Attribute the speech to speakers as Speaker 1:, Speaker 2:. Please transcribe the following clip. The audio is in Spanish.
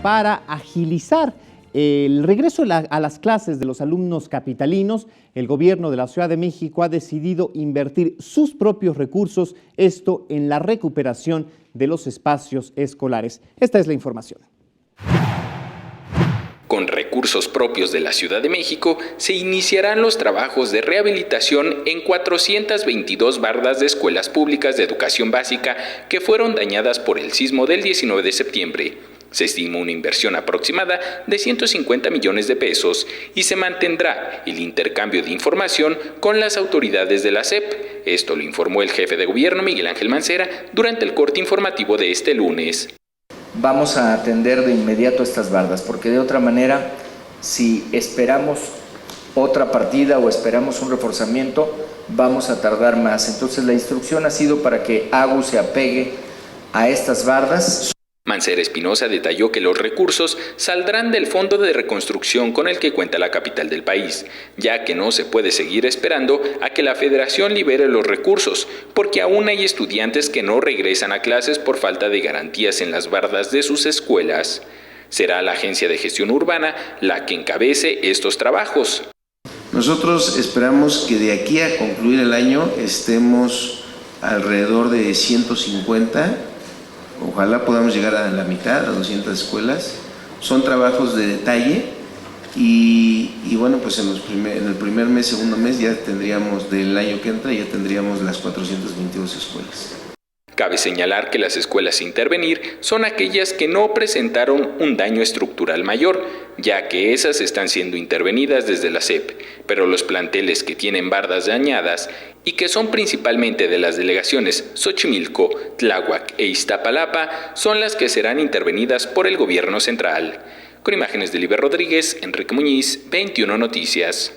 Speaker 1: Para agilizar el regreso a las clases de los alumnos capitalinos, el gobierno de la Ciudad de México ha decidido invertir sus propios recursos, esto en la recuperación de los espacios escolares. Esta es la información.
Speaker 2: Con recursos propios de la Ciudad de México, se iniciarán los trabajos de rehabilitación en 422 bardas de escuelas públicas de educación básica que fueron dañadas por el sismo del 19 de septiembre. Se estima una inversión aproximada de 150 millones de pesos y se mantendrá el intercambio de información con las autoridades de la SEP. Esto lo informó el jefe de gobierno, Miguel Ángel Mancera, durante el corte informativo de este lunes.
Speaker 3: Vamos a atender de inmediato estas bardas, porque de otra manera, si esperamos otra partida o esperamos un reforzamiento, vamos a tardar más. Entonces la instrucción ha sido para que AGU se apegue a estas bardas.
Speaker 2: Mancera Espinosa detalló que los recursos saldrán del Fondo de Reconstrucción con el que cuenta la capital del país, ya que no se puede seguir esperando a que la Federación libere los recursos, porque aún hay estudiantes que no regresan a clases por falta de garantías en las bardas de sus escuelas. Será la Agencia de Gestión Urbana la que encabece estos trabajos.
Speaker 4: Nosotros esperamos que de aquí a concluir el año estemos alrededor de 150. Ojalá podamos llegar a la mitad, a 200 escuelas. Son trabajos de detalle y bueno, pues en el primer mes, segundo mes ya tendríamos, del año que entra, ya tendríamos las 422 escuelas.
Speaker 2: Cabe señalar que las escuelas a intervenir son aquellas que no presentaron un daño estructural mayor, ya que esas están siendo intervenidas desde la SEP, pero los planteles que tienen bardas dañadas y que son principalmente de las delegaciones Xochimilco, Tláhuac e Iztapalapa son las que serán intervenidas por el gobierno central. Con imágenes de Liber Rodríguez, Enrique Muñiz, 21 Noticias.